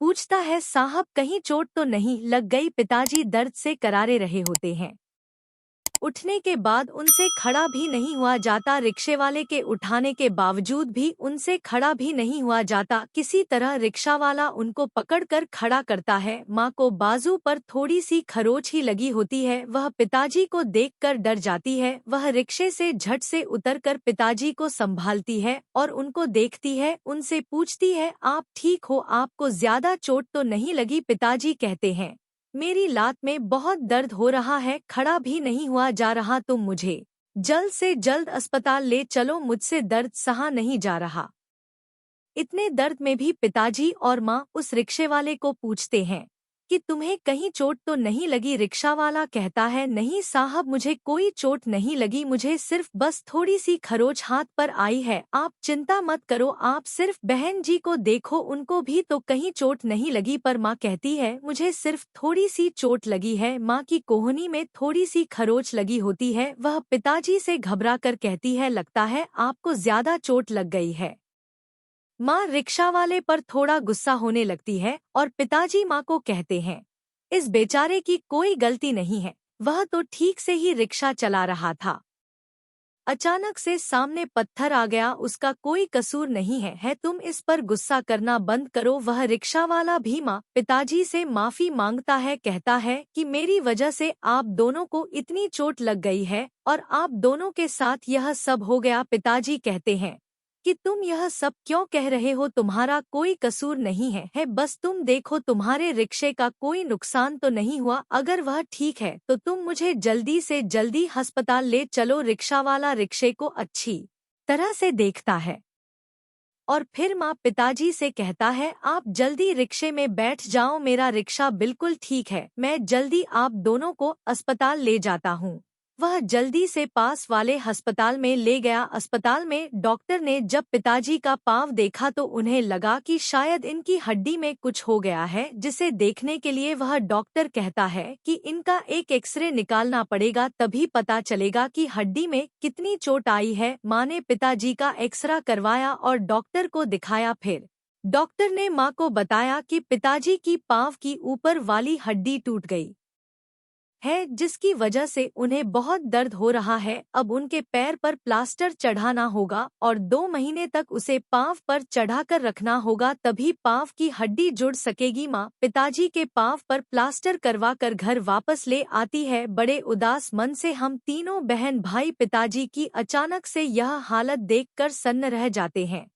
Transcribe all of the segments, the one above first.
पूछता है, साहब कहीं चोट तो नहीं लग गई? पिताजी दर्द से करारे रहे होते हैं। उठने के बाद उनसे खड़ा भी नहीं हुआ जाता। रिक्शे वाले के उठाने के बावजूद भी उनसे खड़ा भी नहीं हुआ जाता। किसी तरह रिक्शा वाला उनको पकड़कर खड़ा करता है। माँ को बाजू पर थोड़ी सी खरोच ही लगी होती है। वह पिताजी को देखकर डर जाती है। वह रिक्शे से झट से उतरकर पिताजी को संभालती है और उनको देखती है। उनसे पूछती है, आप ठीक हो? आपको ज्यादा चोट तो नहीं लगी? पिताजी कहते हैं, मेरी लात में बहुत दर्द हो रहा है, खड़ा भी नहीं हुआ जा रहा। तुम मुझे जल्द से जल्द अस्पताल ले चलो, मुझसे दर्द सहा नहीं जा रहा। इतने दर्द में भी पिताजी और माँ उस रिक्शे वाले को पूछते हैं कि तुम्हें कहीं चोट तो नहीं लगी? रिक्शा वाला कहता है, नहीं साहब, मुझे कोई चोट नहीं लगी, मुझे सिर्फ बस थोड़ी सी खरोच हाथ पर आई है। आप चिंता मत करो, आप सिर्फ बहन जी को देखो, उनको भी तो कहीं चोट नहीं लगी। पर माँ कहती है, मुझे सिर्फ थोड़ी सी चोट लगी है। माँ की कोहनी में थोड़ी सी खरोच लगी होती है। वह पिताजी से घबरा कर कहती है, लगता है आपको ज्यादा चोट लग गई है। माँ रिक्शा वाले पर थोड़ा गुस्सा होने लगती है और पिताजी माँ को कहते हैं, इस बेचारे की कोई गलती नहीं है, वह तो ठीक से ही रिक्शा चला रहा था। अचानक से सामने पत्थर आ गया, उसका कोई कसूर नहीं है। तुम इस पर गुस्सा करना बंद करो। वह रिक्शा वाला भी माँ पिताजी से माफी मांगता है, कहता है कि मेरी वजह से आप दोनों को इतनी चोट लग गई है और आप दोनों के साथ यह सब हो गया। पिताजी कहते हैं कि तुम यह सब क्यों कह रहे हो? तुम्हारा कोई कसूर नहीं है, बस तुम देखो तुम्हारे रिक्शे का कोई नुकसान तो नहीं हुआ। अगर वह ठीक है तो तुम मुझे जल्दी से जल्दी अस्पताल ले चलो। रिक्शा वाला रिक्शे को अच्छी तरह से देखता है और फिर माँ पिताजी से कहता है, आप जल्दी रिक्शे में बैठ जाओ, मेरा रिक्शा बिल्कुल ठीक है, मैं जल्दी आप दोनों को अस्पताल ले जाता हूँ। वह जल्दी से पास वाले अस्पताल में ले गया। अस्पताल में डॉक्टर ने जब पिताजी का पाँव देखा तो उन्हें लगा कि शायद इनकी हड्डी में कुछ हो गया है, जिसे देखने के लिए वह डॉक्टर कहता है कि इनका एक एक्सरे निकालना पड़ेगा, तभी पता चलेगा कि हड्डी में कितनी चोट आई है। माँ ने पिताजी का एक्सरा करवाया और डॉक्टर को दिखाया। फिर डॉक्टर ने माँ को बताया कि पिताजी की पाँव की ऊपर वाली हड्डी टूट गई है, जिसकी वजह से उन्हें बहुत दर्द हो रहा है। अब उनके पैर पर प्लास्टर चढ़ाना होगा और 2 महीने तक उसे पाँव पर चढ़ाकर रखना होगा, तभी पाँव की हड्डी जुड़ सकेगी। माँ पिताजी के पाँव पर प्लास्टर करवाकर घर वापस ले आती है। बड़े उदास मन से हम तीनों बहन भाई पिताजी की अचानक से यह हालत देखकर सन्न रह जाते हैं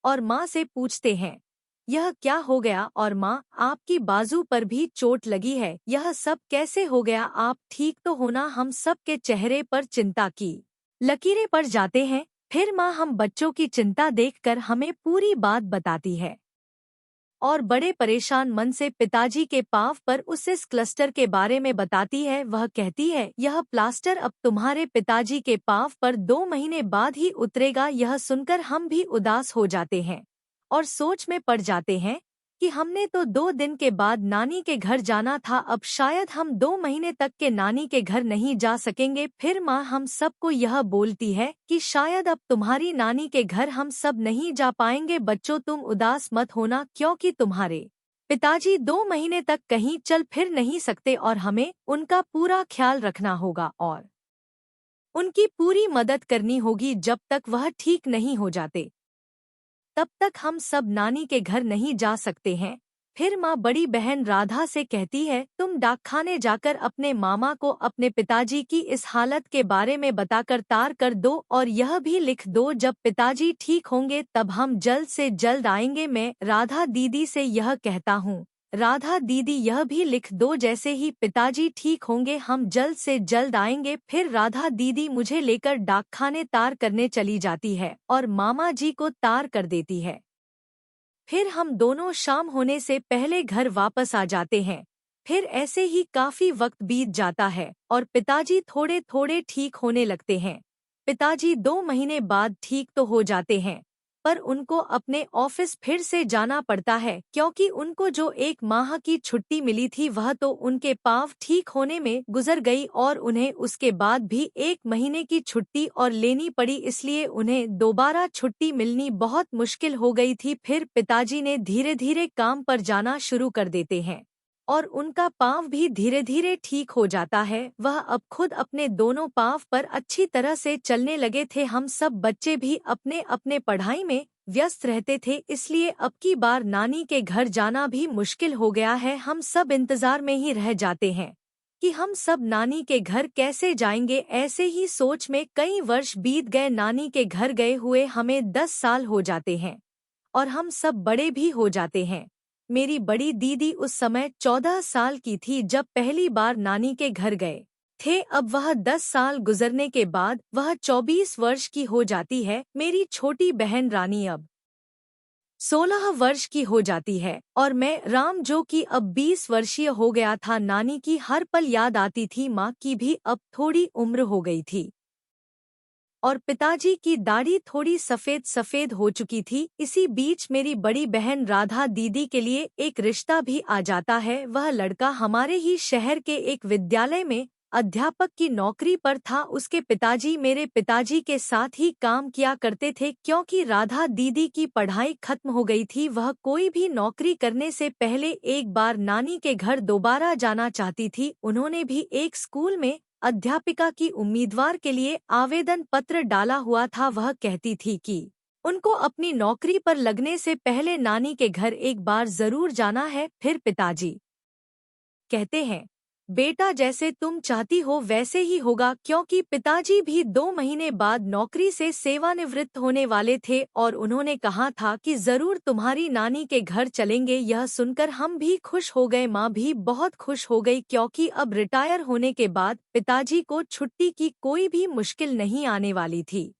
और माँ से पूछते हैं, यह क्या हो गया? और माँ, आपकी बाजू पर भी चोट लगी है, यह सब कैसे हो गया? आप ठीक तो हो ना? हम सब के चेहरे पर चिंता की लकीरें पड़ जाते हैं। फिर माँ हम बच्चों की चिंता देखकर हमें पूरी बात बताती है और बड़े परेशान मन से पिताजी के पाँव पर उस इस क्लस्टर के बारे में बताती है। वह कहती है, यह प्लास्टर अब तुम्हारे पिताजी के पाँव पर 2 महीने बाद ही उतरेगा। यह सुनकर हम भी उदास हो जाते हैं और सोच में पड़ जाते हैं कि हमने तो 2 दिन के बाद नानी के घर जाना था, अब शायद हम 2 महीने तक के नानी के घर नहीं जा सकेंगे। फिर माँ हम सबको यह बोलती है कि शायद अब तुम्हारी नानी के घर हम सब नहीं जा पाएंगे। बच्चों, तुम उदास मत होना, क्योंकि तुम्हारे पिताजी 2 महीने तक कहीं चल फिर नहीं सकते और हमें उनका पूरा ख्याल रखना होगा और उनकी पूरी मदद करनी होगी जब तक वह ठीक नहीं हो जाते। तब तक हम सब नानी के घर नहीं जा सकते हैं। फिर माँ बड़ी बहन राधा से कहती है, तुम डाकखाने जाकर अपने मामा को अपने पिताजी की इस हालत के बारे में बताकर तार कर दो और यह भी लिख दो, जब पिताजी ठीक होंगे तब हम जल्द से जल्द आएंगे। मैं राधा दीदी से यह कहता हूँ, राधा दीदी यह भी लिख दो, जैसे ही पिताजी ठीक होंगे हम जल्द से जल्द आएंगे। फिर राधा दीदी मुझे लेकर डाकखाने तार करने चली जाती है और मामा जी को तार कर देती है। फिर हम दोनों शाम होने से पहले घर वापस आ जाते हैं। फिर ऐसे ही काफी वक्त बीत जाता है और पिताजी थोड़े थोड़े ठीक होने लगते हैं। पिताजी 2 महीने बाद ठीक तो हो जाते हैं। पर उनको अपने ऑफिस फिर से जाना पड़ता है क्योंकि उनको जो 1 माह की छुट्टी मिली थी वह तो उनके पाँव ठीक होने में गुजर गई और उन्हें उसके बाद भी 1 महीने की छुट्टी और लेनी पड़ी, इसलिए उन्हें दोबारा छुट्टी मिलनी बहुत मुश्किल हो गई थी। फिर पिताजी ने धीरे धीरे काम पर जाना शुरू कर देते हैं और उनका पाँव भी धीरे धीरे ठीक हो जाता है। वह अब खुद अपने दोनों पाँव पर अच्छी तरह से चलने लगे थे। हम सब बच्चे भी अपने अपने पढ़ाई में व्यस्त रहते थे, इसलिए अब की बार नानी के घर जाना भी मुश्किल हो गया है। हम सब इंतजार में ही रह जाते हैं कि हम सब नानी के घर कैसे जाएंगे। ऐसे ही सोच में कई वर्ष बीत गए। नानी के घर गए हुए हमें 10 साल हो जाते हैं और हम सब बड़े भी हो जाते हैं। मेरी बड़ी दीदी उस समय 14 साल की थी जब पहली बार नानी के घर गए थे। अब वह 10 साल गुजरने के बाद वह 24 वर्ष की हो जाती है। मेरी छोटी बहन रानी अब 16 वर्ष की हो जाती है और मैं राम जो कि अब 20 वर्षीय हो गया था। नानी की हर पल याद आती थी। माँ की भी अब थोड़ी उम्र हो गई थी और पिताजी की दाढ़ी थोड़ी सफेद सफेद हो चुकी थी। इसी बीच मेरी बड़ी बहन राधा दीदी के लिए एक रिश्ता भी आ जाता है। वह लड़का हमारे ही शहर के एक विद्यालय में अध्यापक की नौकरी पर था। उसके पिताजी मेरे पिताजी के साथ ही काम किया करते थे क्योंकि राधा दीदी की पढ़ाई खत्म हो गई थी। वह कोई भी नौकरी करने से पहले एक बार नानी के घर दोबारा जाना चाहती थी। उन्होंने भी एक स्कूल में अध्यापिका की उम्मीदवार के लिए आवेदन पत्र डाला हुआ था। वह कहती थी कि उनको अपनी नौकरी पर लगने से पहले नानी के घर एक बार जरूर जाना है। फिर पिताजी कहते हैं, बेटा जैसे तुम चाहती हो वैसे ही होगा, क्योंकि पिताजी भी 2 महीने बाद नौकरी से सेवानिवृत्त होने वाले थे और उन्होंने कहा था कि जरूर तुम्हारी नानी के घर चलेंगे। यह सुनकर हम भी खुश हो गए। माँ भी बहुत खुश हो गई क्योंकि अब रिटायर होने के बाद पिताजी को छुट्टी की कोई भी मुश्किल नहीं आने वाली थी।